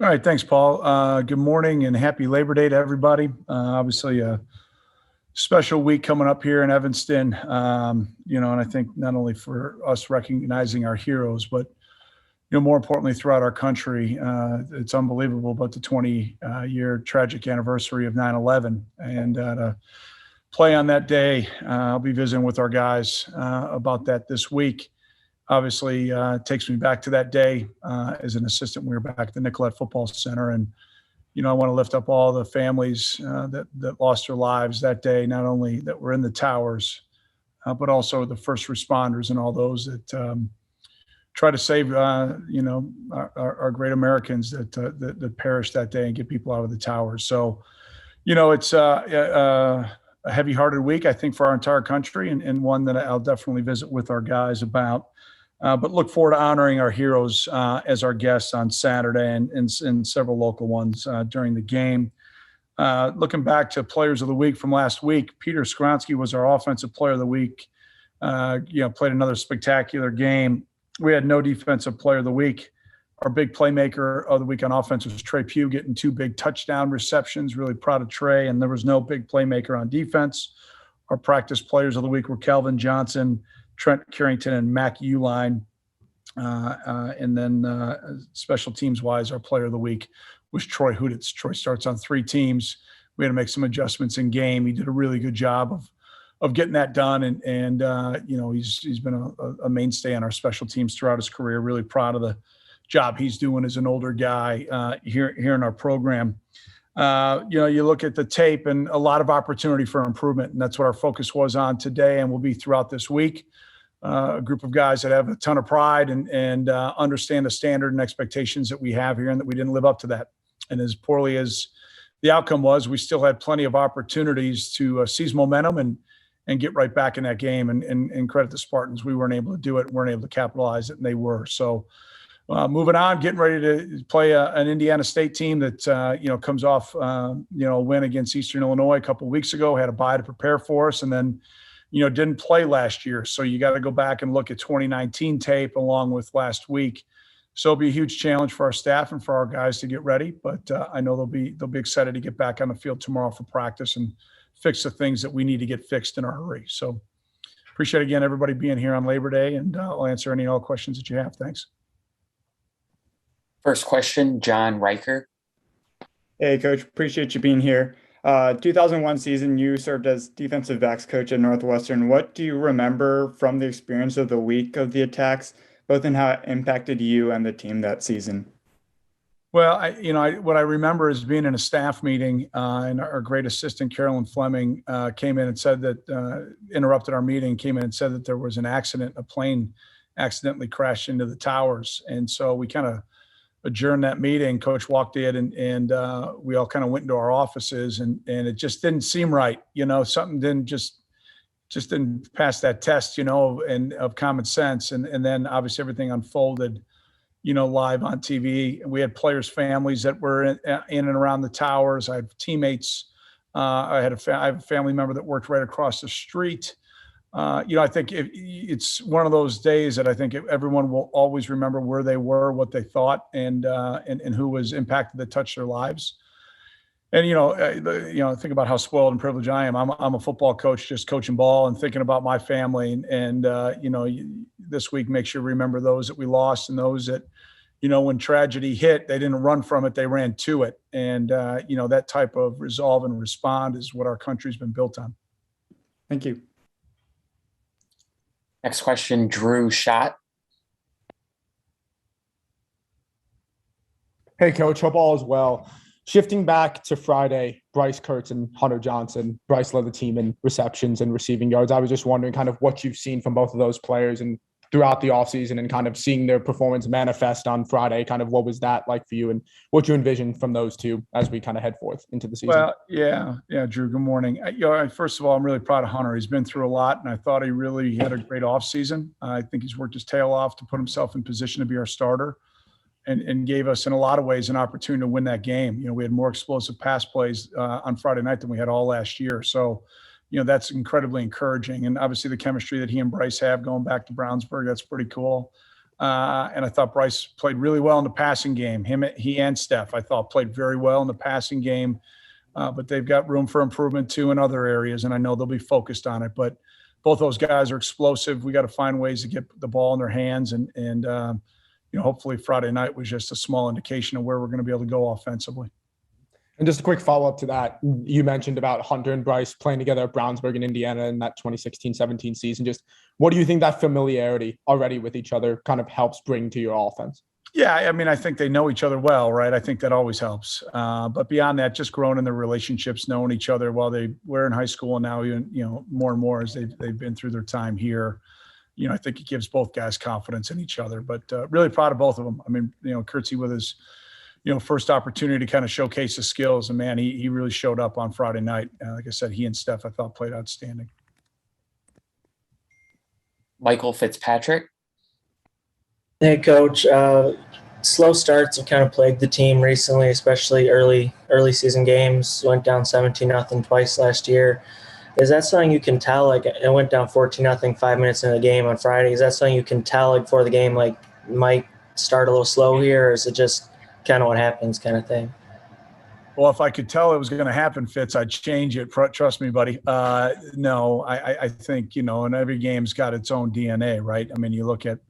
All right, thanks, Paul. Good morning and happy Labor Day to everybody. Obviously, a special week coming up here in Evanston, and I think not only for us recognizing our heroes, but more importantly, throughout our country. It's unbelievable, but the 20-year tragic anniversary of 9/11, and to play on that day, I'll be visiting with our guys about that this week. Obviously, it takes me back to that day as an assistant. We were back at the Nicollet Football Center, and I want to lift up all the families that lost their lives that day, not only that were in the towers, but also the first responders and all those that try to save, our great Americans that perished that day and get people out of the towers. So, it's a heavy-hearted week, I think, for our entire country, and one that I'll definitely visit with our guys about. But look forward to honoring our heroes as our guests on Saturday and several local ones during the game. Looking back to players of the week from last week, Peter Skronsky was our offensive player of the week. Played another spectacular game. We had no defensive player of the week. Our big playmaker of the week on offense was Trey Pugh, getting 2 big touchdown receptions. Really proud of Trey. And there was no big playmaker on defense. Our practice players of the week were Calvin Johnson, Trent Carrington, and Mac Uline. And then special teams-wise, our player of the week was Troy Huditz. Troy starts on 3 teams. We had to make some adjustments in game. He did a really good job of getting that done, and he's been a mainstay on our special teams throughout his career. Really proud of the job he's doing as an older guy here in our program. You look at the tape and a lot of opportunity for improvement, and that's what our focus was on today and will be throughout this week. A group of guys that have a ton of pride and understand the standard and expectations that we have here, and that we didn't live up to that. And as poorly as the outcome was, we still had plenty of opportunities to seize momentum and get right back in that game. And credit the Spartans. We weren't able to do it, weren't able to capitalize it, and they were. So moving on, getting ready to play an Indiana State team that, comes off, a win against Eastern Illinois a couple of weeks ago, had a bye to prepare for us, and then, didn't play last year. So you got to go back and look at 2019 tape along with last week. So it'll be a huge challenge for our staff and for our guys to get ready. But I know they'll be excited to get back on the field tomorrow for practice and fix the things that we need to get fixed in a hurry. So appreciate, again, everybody being here on Labor Day, and I'll answer any and all questions that you have. Thanks. First question, John Riker. Hey, Coach. Appreciate you being here. 2001 season, you served as defensive backs coach at Northwestern. What do you remember from the experience of the week of the attacks, both in how it impacted you and the team that season? Well, what I remember is being in a staff meeting, and our great assistant, Carolyn Fleming, came in and said that, interrupted our meeting, came in and said that there was an accident, a plane accidentally crashed into the towers. And so we kind of adjourned that meeting. Coach walked in and we all kind of went into our offices, and it just didn't seem right. Something didn't didn't pass that test, and of common sense. And then obviously everything unfolded, live on TV. We had players' families that were in and around the towers. I had teammates. I have a family member that worked right across the street. I think it's one of those days that I think everyone will always remember where they were, what they thought, and who was impacted that touched their lives. And think about how spoiled and privileged I am. I'm a football coach, just coaching ball and thinking about my family. And this week, make sure to remember those that we lost, and those that, when tragedy hit, they didn't run from it, they ran to it. And that type of resolve and respond is what our country's been built on. Thank you. Next question, Drew Schott. Hey, Coach. Hope all is well. Shifting back to Friday, Bryce Kurtz and Hunter Johnson. Bryce led the team in receptions and receiving yards. I was just wondering kind of what you've seen from both of those players and throughout the offseason, and kind of seeing their performance manifest on Friday. Kind of what was that like for you, and what you envision from those two as we kind of head forth into the season? Well, yeah, Drew, good morning. First of all, I'm really proud of Hunter. He's been through a lot, and I thought he really had a great offseason. I think he's worked his tail off to put himself in position to be our starter, and gave us, in a lot of ways, an opportunity to win that game. We had more explosive pass plays on Friday night than we had all last year. So, that's incredibly encouraging. And obviously the chemistry that he and Bryce have going back to Brownsburg, that's pretty cool. And I thought Bryce played really well in the passing game. He and Steph, I thought, played very well in the passing game. But they've got room for improvement too in other areas, and I know they'll be focused on it. But both those guys are explosive. We got to find ways to get the ball in their hands, and hopefully Friday night was just a small indication of where we're going to be able to go offensively. And just a quick follow-up to that, you mentioned about Hunter and Bryce playing together at Brownsburg in Indiana in that 2016-17 season. Just what do you think that familiarity already with each other kind of helps bring to your offense? Yeah, I mean, I think they know each other well, right? I think that always helps. But beyond that, just growing in their relationships, knowing each other while they were in high school, and now even more and more as they've been through their time here. I think it gives both guys confidence in each other. But really proud of both of them. I mean, Kurtzy with his first opportunity to kind of showcase his skills, and man, he really showed up on Friday night. Like I said, he and Steph I thought played outstanding. Michael Fitzpatrick. Hey, Coach. Slow starts have kind of plagued the team recently, especially early season games. Went down 17-0 twice last year. Is that something you can tell? Like, it went down 14-0 5 minutes into the game on Friday. Is that something you can tell, like, before the game, like, might start a little slow here, or is it just kind of what happens kind of thing? Well, if I could tell it was going to happen, Fitz, I'd change it. Trust me, buddy. No, I think, and every game's got its own DNA, right? I mean, you look at,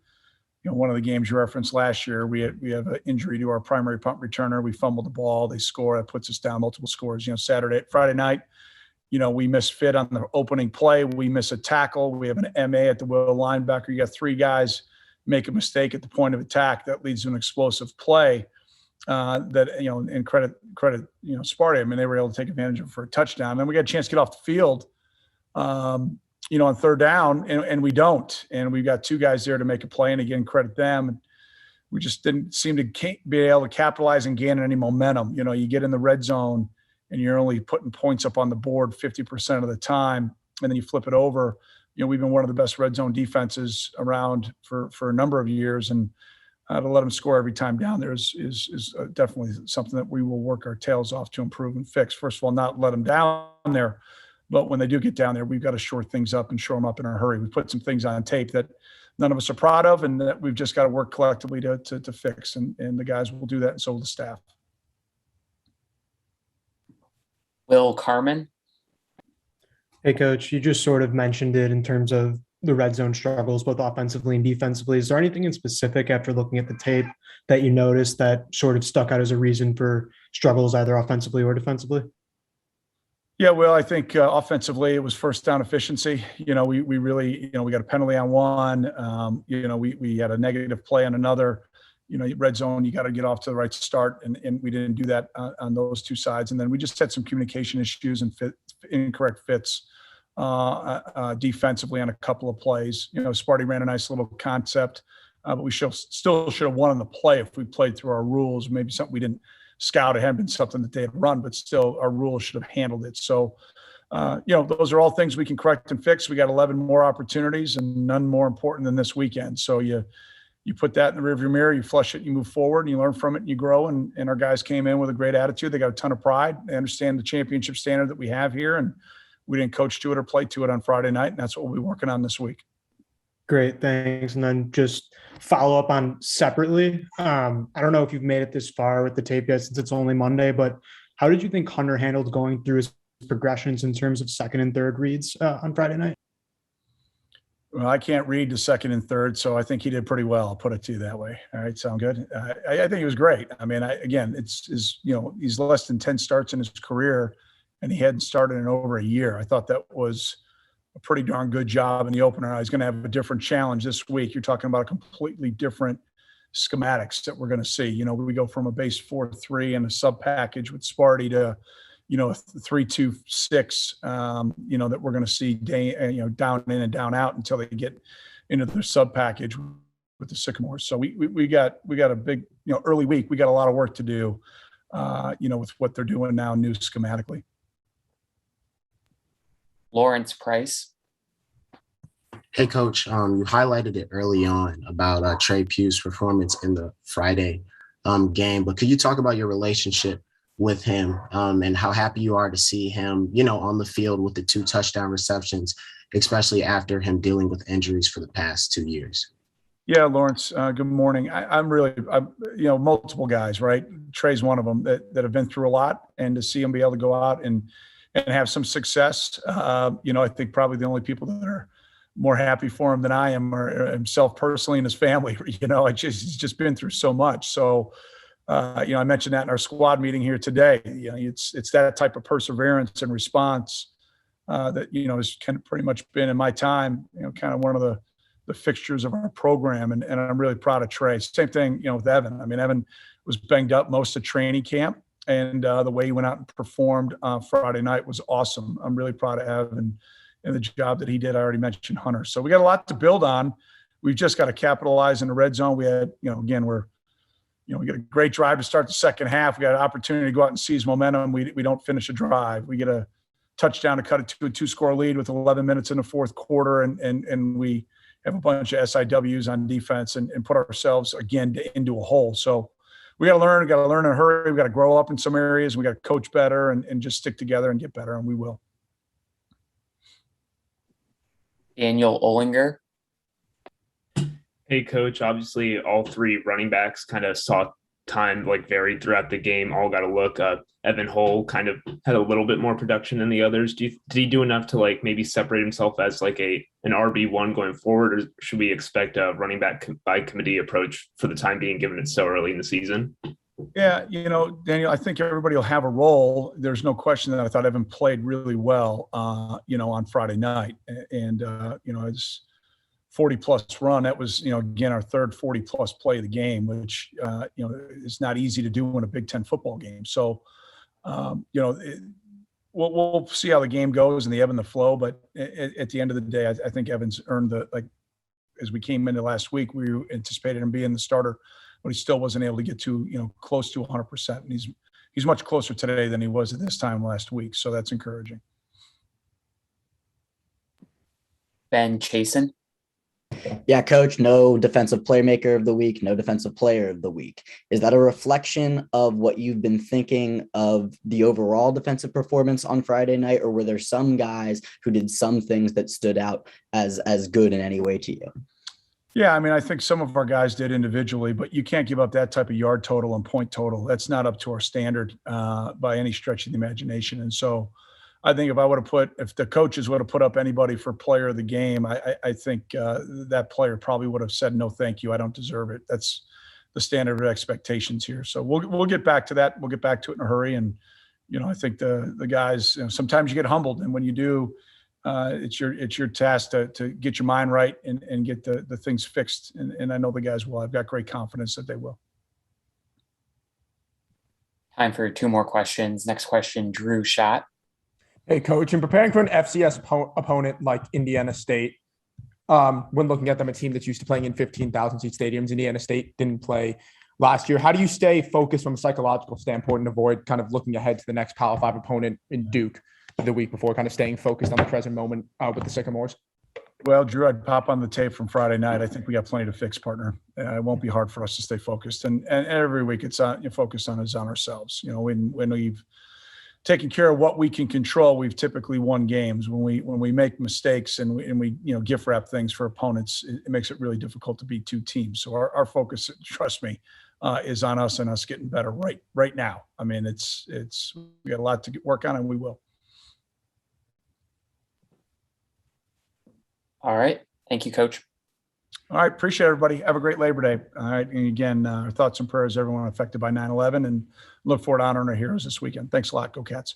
one of the games you referenced last year, we have an injury to our primary punt returner. We fumbled the ball. They score. That puts us down multiple scores. Friday night, we miss fit on the opening play. We miss a tackle. We have an MA at the will linebacker. You got three guys make a mistake at the point of attack that leads to an explosive play. And credit, Sparty. I mean, they were able to take advantage of it for a touchdown. Then we got a chance to get off the field, on third down, and we don't. And we've got two guys there to make a play. And again, credit them. And we just didn't seem to be able to capitalize and gain any momentum. You get in the red zone and you're only putting points up on the board 50% of the time, and then you flip it over. We've been one of the best red zone defenses around for a number of years, and to let them score every time down there is definitely something that we will work our tails off to improve and fix. First of all, not let them down there, but when they do get down there, we've got to shore things up and shore them up in a hurry. We put some things on tape that none of us are proud of, and that we've just got to work collectively to fix, and the guys will do that, and so will the staff. Will Carmen. Hey, Coach, you just sort of mentioned it in terms of the red zone struggles, both offensively and defensively. Is there anything in specific after looking at the tape that you noticed that sort of stuck out as a reason for struggles either offensively or defensively? Yeah, well, I think offensively it was first down efficiency. We really, we got a penalty on one. We had a negative play on another. Red zone, you got to get off to the right start, and we didn't do that on those two sides. And then we just had some communication issues and incorrect fits defensively on a couple of plays. Sparty ran a nice little concept, but we still should have won on the play if we played through our rules. Maybe something we didn't scout. It hadn't been something that they had run, but still our rules should have handled it. So, those are all things we can correct and fix. We got 11 more opportunities, and none more important than this weekend. So you put that in the rearview mirror, you flush it, you move forward, and you learn from it, and you grow. And our guys came in with a great attitude. They got a ton of pride. They understand the championship standard that we have here, and we didn't coach to it or play to it on Friday night, and that's what we'll be working on this week. Great, thanks. And then just follow up on separately. I don't know if you've made it this far with the tape yet since it's only Monday, but how did you think Hunter handled going through his progressions in terms of second and third reads on Friday night? Well, I can't read the second and third, so I think he did pretty well. I'll put it to you that way. All right, sound good? I think he was great. I mean, he's less than 10 starts in his career, and he hadn't started in over a year. I thought that was a pretty darn good job in the opener. He's going to have a different challenge this week. You're talking about a completely different schematics that we're going to see. We go from a base 4-3 and a sub package with Sparty to, a 3-2-6, that we're going to see down in and down out until they get into their sub package with the Sycamores. So we got a big, early week. We got a lot of work to do, with what they're doing now new schematically. Lawrence Price. Hey, Coach, you highlighted it early on about Trey Pugh's performance in the Friday game, but could you talk about your relationship with him and how happy you are to see him, on the field with the 2 touchdown receptions, especially after him dealing with injuries for the past 2 years? Yeah, Lawrence, good morning. Multiple guys, right? Trey's one of them that have been through a lot, and to see him be able to go out and have some success, I think probably the only people that are more happy for him than I am are himself personally and his family. He's just been through so much. So, I mentioned that in our squad meeting here today. It's that type of perseverance and response that has kind of pretty much been in my time, kind of one of the fixtures of our program, and I'm really proud of Trey. Same thing, with Evan. I mean, Evan was banged up most of training camp, and the way he went out and performed Friday night was awesome. I'm really proud of Evan and the job that he did. I already mentioned Hunter. So we got a lot to build on. We've just got to capitalize in the red zone. We had, again, we got a great drive to start the second half. We got an opportunity to go out and seize momentum. We don't finish a drive. We get a touchdown to cut it to a 2-score lead with 11 minutes in the fourth quarter, and we have a bunch of SIWs on defense and put ourselves again into a hole. So we got to learn. We got to learn in a hurry. We got to grow up in some areas. We got to coach better and just stick together and get better, and we will. Daniel Olinger. Hey, coach. Obviously, all three running backs kind of saw time varied throughout the game. All got a look. Evan Hull kind of had a little bit more production than the others. Did he do enough to maybe separate himself as an RB1 going forward, or should we expect a running back by committee approach for the time being, given it's so early in the season? Yeah, Daniel, I think everybody will have a role. There's no question that I thought Evan played really well, on Friday night, and his 40-plus run. That was, again, our third 40-plus play of the game, which, is not easy to do in a Big Ten football game. So, we'll see how the game goes and the ebb and the flow. But at the end of the day, I think Evans earned as we came into last week, we anticipated him being the starter, but he still wasn't able to get to, close to 100%. And he's much closer today than he was at this time last week. So that's encouraging. Ben Chasen. Yeah, coach, no defensive playmaker of the week, no defensive player of the week. Is that a reflection of what you've been thinking of the overall defensive performance on Friday night, or were there some guys who did some things that stood out as good in any way to you? Yeah, I mean, I think some of our guys did individually, but you can't give up that type of yard total and point total. That's not up to our standard by any stretch of the imagination. And so I think if the coaches would have put up anybody for player of the game, I think that player probably would have said, no, thank you. I don't deserve it. That's the standard of expectations here. So we'll get back to that. We'll get back to it in a hurry. And, I think the guys, sometimes you get humbled. And when you do, it's your task to get your mind right and get the things fixed. And I know the guys will. I've got great confidence that they will. Time for 2 more questions. Next question, Drew Schott. Hey, coach, in preparing for an FCS opponent like Indiana State, when looking at them, a team that's used to playing in 15,000-seat stadiums, Indiana State didn't play last year. How do you stay focused from a psychological standpoint and avoid kind of looking ahead to the next Power 5 opponent in Duke the week before, kind of staying focused on the present moment with the Sycamores? Well, Drew, I'd pop on the tape from Friday night. I think we got plenty to fix, partner. It won't be hard for us to stay focused. And every week it's focused on ourselves. When we've taking care of what we can control, we've typically won games. When we make mistakes and we gift wrap things for opponents, it makes it really difficult to beat 2 teams. So our focus, trust me, is on us and us getting better right now. I mean, we got a lot to work on, and we will. All right. Thank you, Coach. All right. Appreciate everybody. Have a great Labor Day. All right. And again, our thoughts and prayers to everyone affected by 9/11, and look forward to honoring our heroes this weekend. Thanks a lot. Go Cats.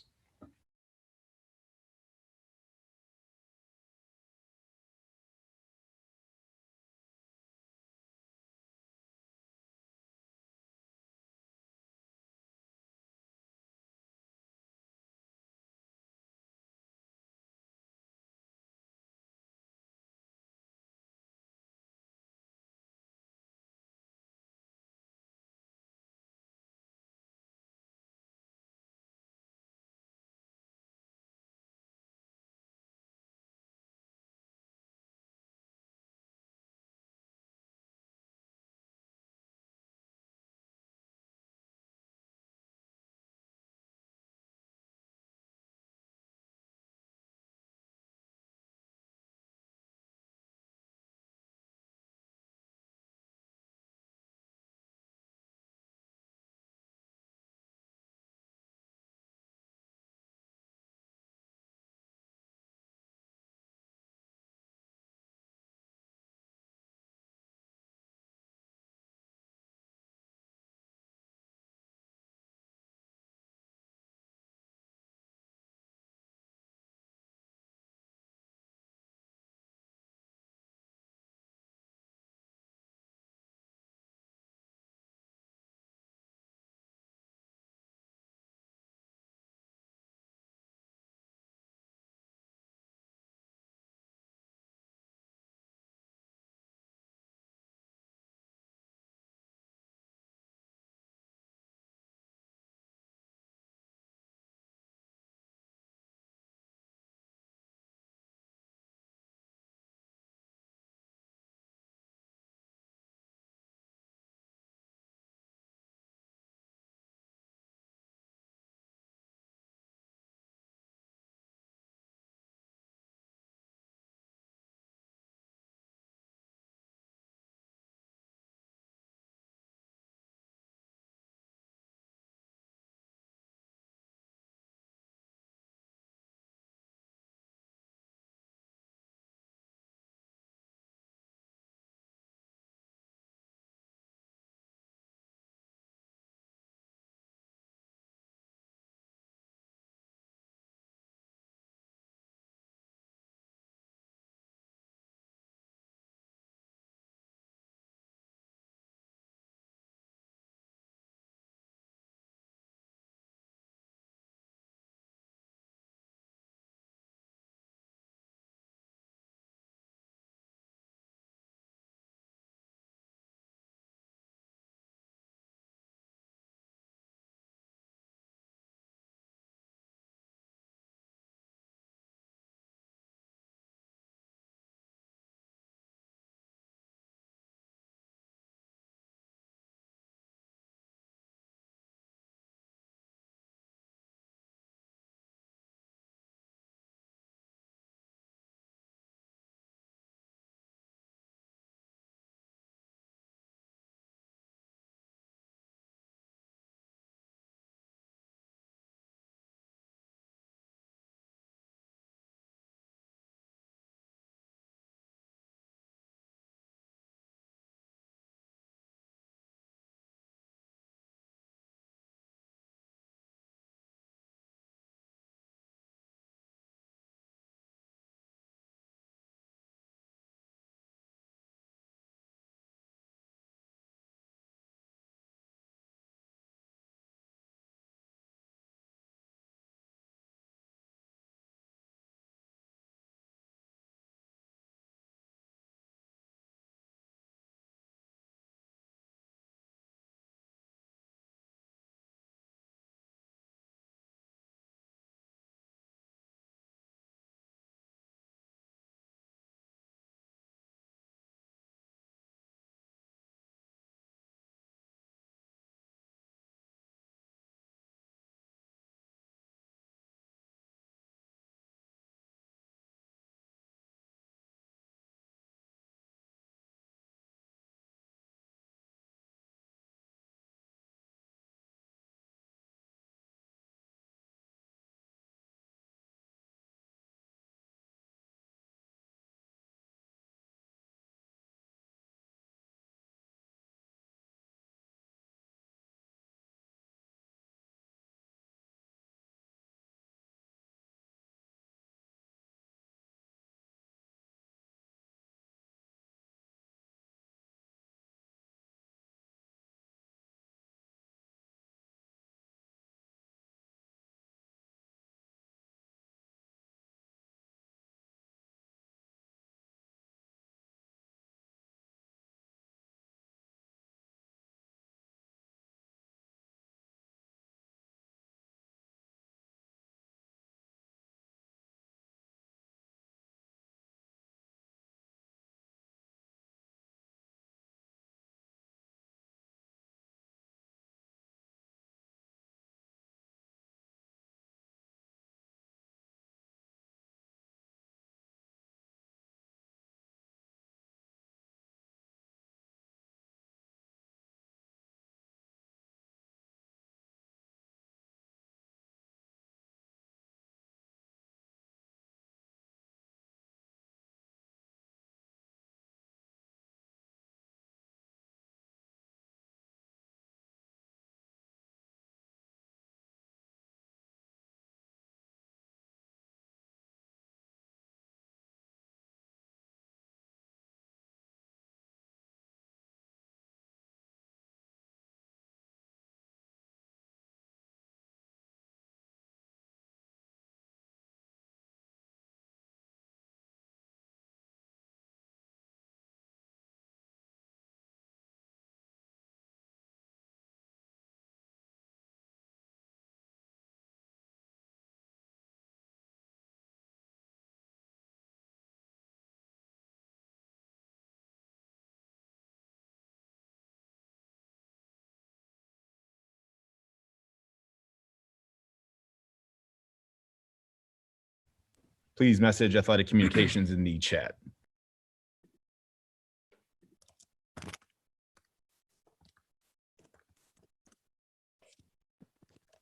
please message Athletic Communications in the chat.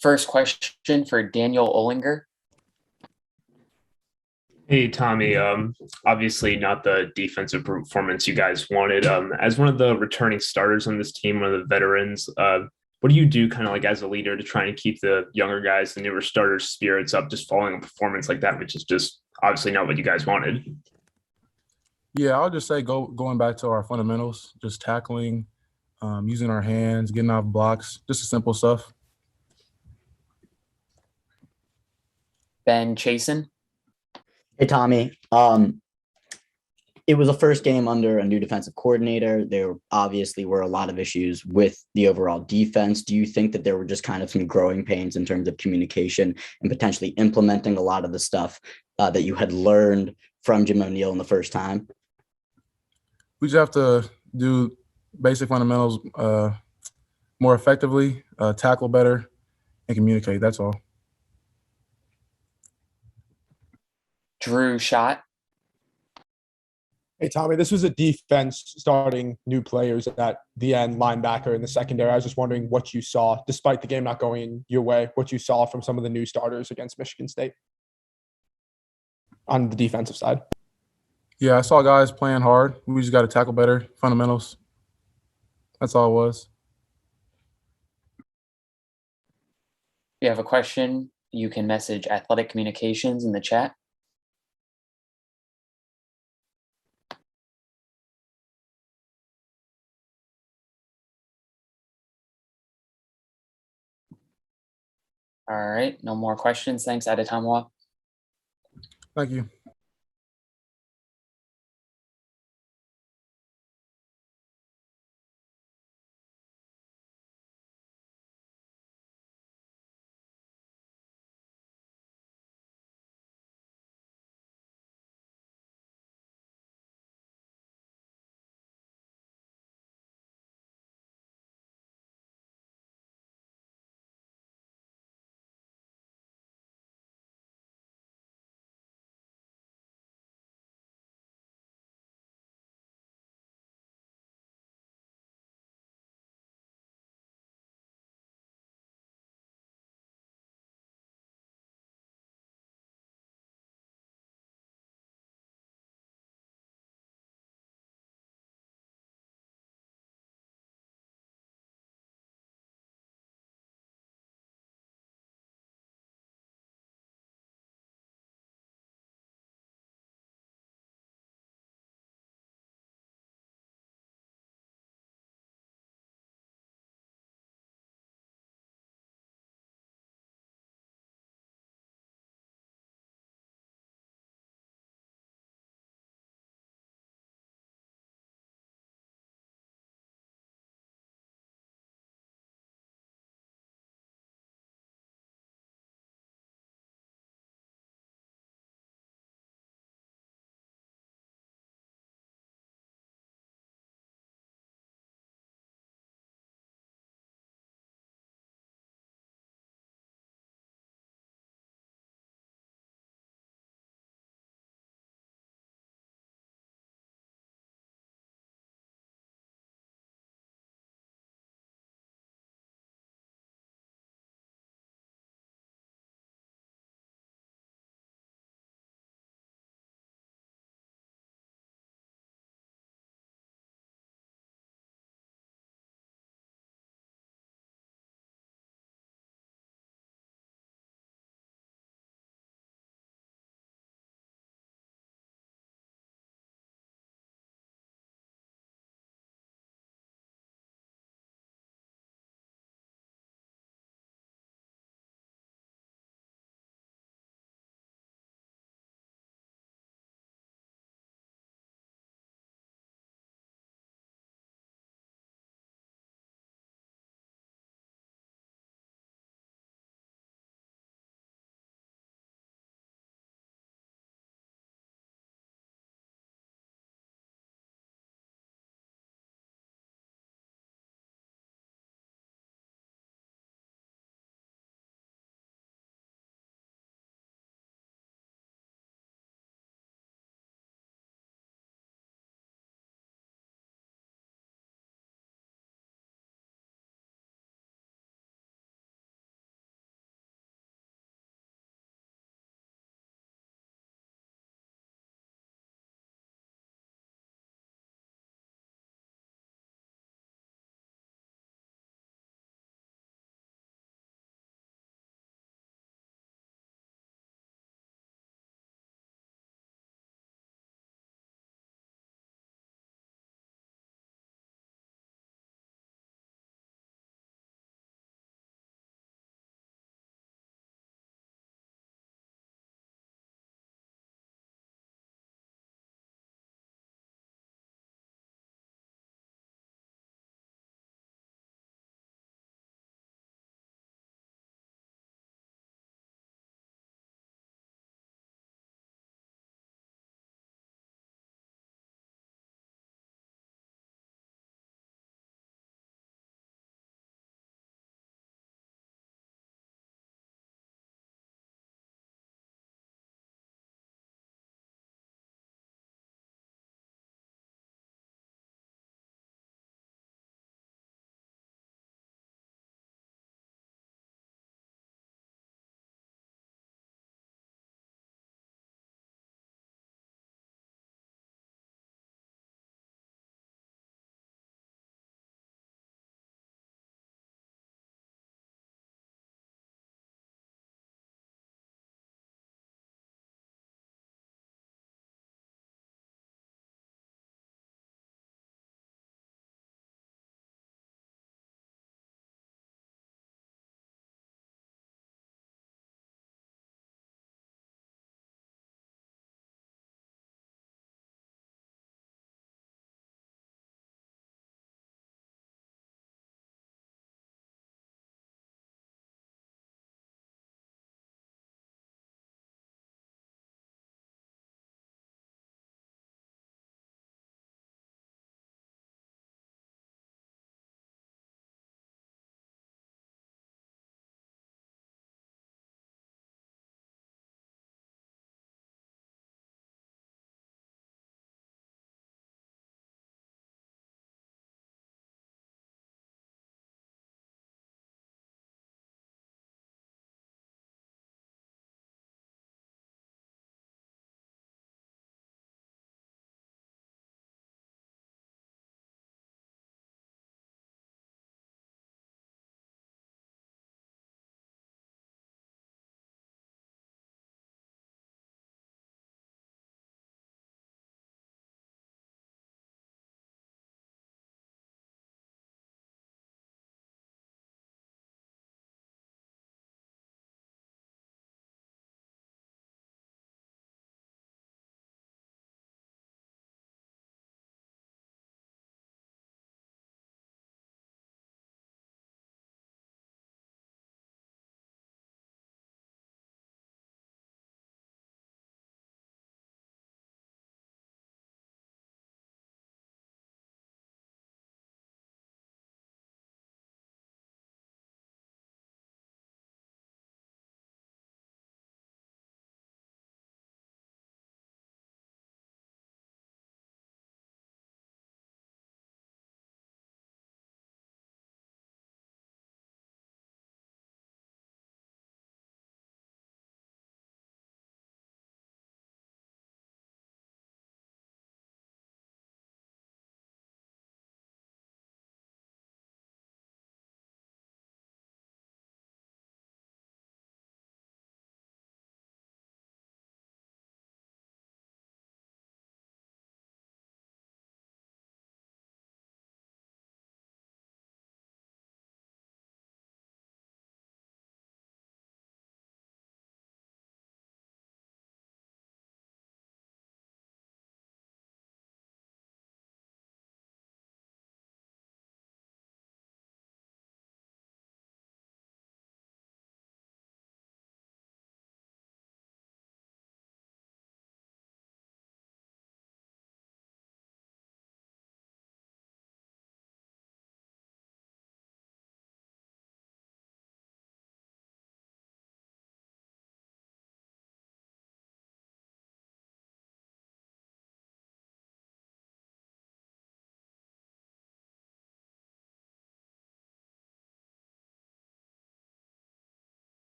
First question for Daniel Olinger. Hey, Tommy. Obviously not the defensive performance you guys wanted. As one of the returning starters on this team, one of the veterans, what do you do kind of like as a leader to try and keep the younger guys, the newer starters' spirits up, just following a performance like that, which is just obviously not what you guys wanted? Yeah, I'll just say going back to our fundamentals, just tackling, using our hands, getting off blocks, just the simple stuff. Ben Chasen. Hey, Tommy. It was a first game under a new defensive coordinator. There obviously were a lot of issues with the overall defense. Do you think that there were just kind of some growing pains in terms of communication and potentially implementing a lot of the stuff that you had learned from Jim O'Neill in the first time? We just have to do basic fundamentals more effectively, tackle better, and communicate. That's all. Drew Schott. Hey, Tommy, this was a defense starting new players at the end, linebacker in the secondary. I was just wondering what you saw, despite the game not going your way, what you saw from some of the new starters against Michigan State on the defensive side. Yeah, I saw guys playing hard. We just got to tackle better, fundamentals. That's all it was. If you have a question, you can message Athletic Communications in the chat. All right, no more questions. Thanks, Adetomiwa. Thank you.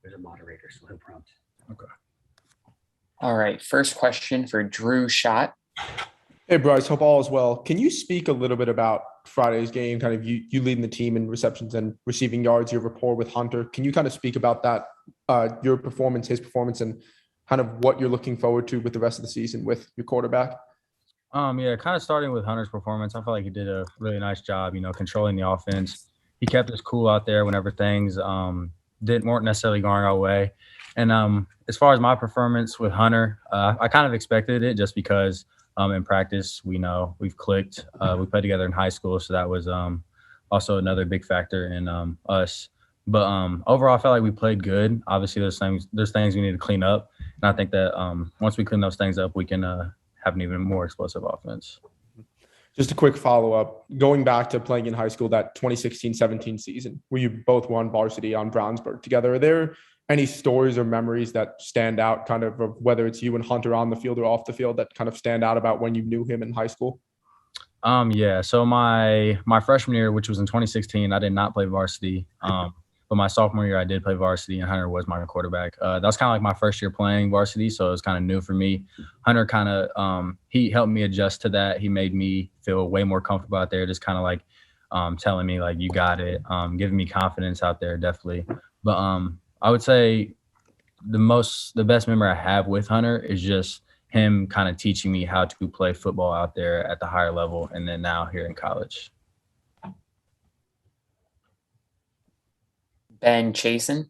There's a moderator, so he'll prompt. Okay. All right. First question for Drew Schott. Hey, Bryce, hope all is well. Can you speak a little bit about Friday's game, kind of you leading the team in receptions and receiving yards, your rapport with Hunter? Can you kind of speak about that, your performance, his performance, and kind of what you're looking forward to with the rest of the season with your quarterback? Yeah, kind of starting with Hunter's performance, I feel like he did a really nice job, controlling the offense. He kept us cool out there whenever things weren't necessarily going our way. And as far as my performance with Hunter, I kind of expected it just because in practice, we've clicked. We played together in high school, so that was also another big factor in us. But overall, I felt like we played good. Obviously, there's things we need to clean up, and I think that once we clean those things up, we can have an even more explosive offense. Just a quick follow-up. Going back to playing in high school, that 2016-17 season, where you both won varsity on Brownsburg together, are there any stories or memories that stand out, kind of whether it's you and Hunter on the field or off the field, that kind of stand out about when you knew him in high school? Yeah. So my freshman year, which was in 2016, I did not play varsity. But my sophomore year, I did play varsity, and Hunter was my quarterback. That was kind of like my first year playing varsity, so it was kind of new for me. Hunter kind of he helped me adjust to that. He made me feel way more comfortable out there, just kind of like telling me like, you got it, giving me confidence out there, definitely. But I would say the best memory I have with Hunter is just him kind of teaching me how to play football out there at the higher level, and then now here in college. Ben Chasen.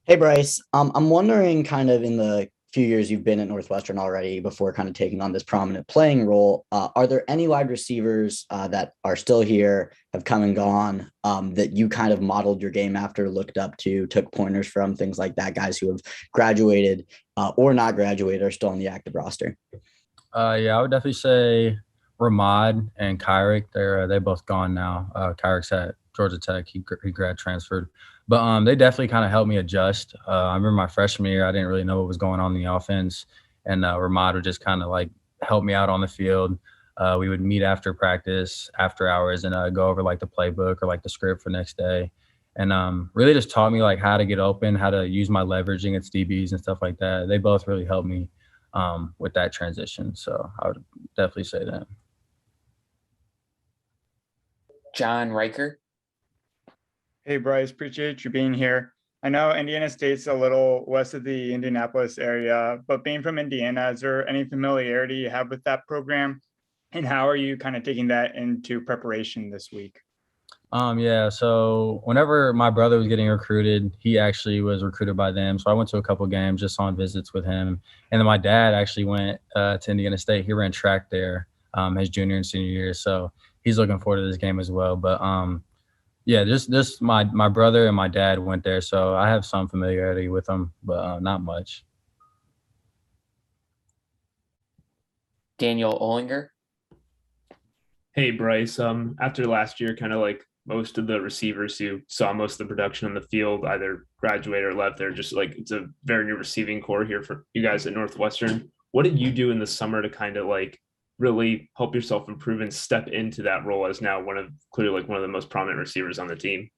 Hey, Bryce. I'm wondering, kind of in the few years you've been at Northwestern already before kind of taking on this prominent playing role, are there any wide receivers that are still here, have come and gone, that you kind of modeled your game after, looked up to, took pointers from, things like that, guys who have graduated or not graduated are still on the active roster? Yeah, I would definitely say Ramad and Kyrick. They're both gone now. Kyrick's at Georgia Tech. He grad transferred. But they definitely kind of helped me adjust. I remember my freshman year, I didn't really know what was going on in the offense. And Ramad would just kind of like help me out on the field. We would meet after practice, after hours, and go over like the playbook or like the script for next day. And really just taught me like how to get open, how to use my leverage against DBs and stuff like that. They both really helped me with that transition. So I would definitely say that. John Riker. Hey, Bryce, appreciate you being here. I know Indiana State's a little west of the Indianapolis area, but being from Indiana, is there any familiarity you have with that program? And how are you kind of taking that into preparation this week? Yeah, so whenever my brother was getting recruited, he actually was recruited by them. So I went to a couple games just on visits with him. And then my dad actually went to Indiana State. He ran track there his junior and senior year. So he's looking forward to this game as well. But yeah, just my brother and my dad went there. So I have some familiarity with them, but not much. Daniel Olinger. Hey, Bryce. After last year, kind of like most of the receivers who saw most of the production on the field either graduate or left, they're just like, it's a very new receiving core here for you guys at Northwestern. What did you do in the summer to kind of like really help yourself improve and step into that role as now clearly one of the most prominent receivers on the team?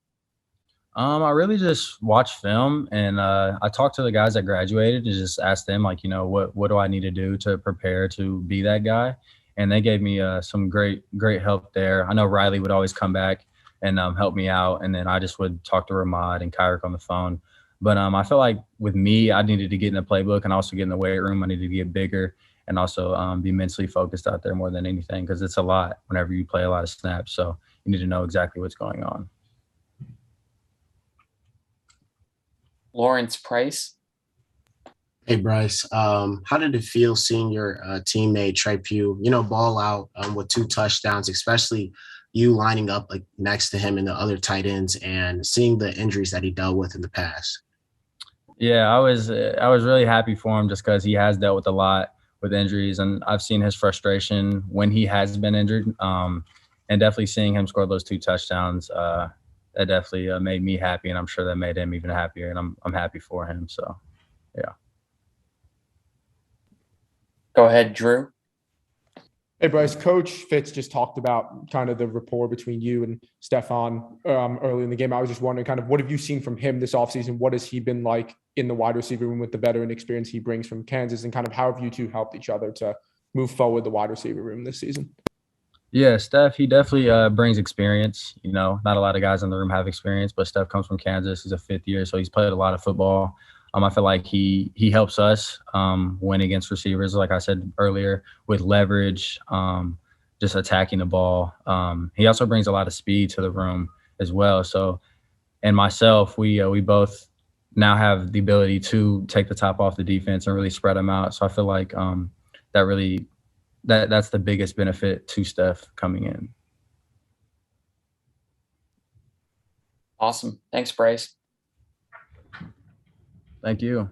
I really just watched film, and I talked to the guys that graduated and just asked them like, what do I need to do to prepare to be that guy? And they gave me some great help there. I know Riley would always come back and help me out, and then I just would talk to Ramad and Kyrick on the phone. But I felt like with me, I needed to get in the playbook and also get in the weight room. I needed to get bigger and also be mentally focused out there more than anything, because it's a lot whenever you play a lot of snaps. So you need to know exactly what's going on. Lawrence Price. Hey, Bryce. How did it feel seeing your teammate Trey Pugh, ball out with 2 touchdowns, especially you lining up like next to him and the other tight ends, and seeing the injuries that he dealt with in the past? Yeah, I was really happy for him just because he has dealt with a lot with injuries, and I've seen his frustration when he has been injured. And definitely seeing him score those 2 touchdowns, that definitely made me happy, and I'm sure that made him even happier, and I'm happy for him. So, yeah. Go ahead, Drew. Hey, Bryce, Coach Fitz just talked about kind of the rapport between you and Stefan early in the game. I was just wondering kind of what have you seen from him this offseason? What has he been like in the wide receiver room with the veteran experience he brings from Kansas, and kind of how have you two helped each other to move forward the wide receiver room this season? Yeah, Steph, he definitely brings experience. You know, not a lot of guys in the room have experience, but Steph comes from Kansas. He's a fifth year, so he's played a lot of football. I feel like he helps us win against receivers, like I said earlier, with leverage, just attacking the ball. He also brings a lot of speed to the room as well. So, and myself, we both now have the ability to take the top off the defense and really spread them out. So I feel like that's the biggest benefit to Steph coming in. Awesome. Thanks, Bryce. Thank you.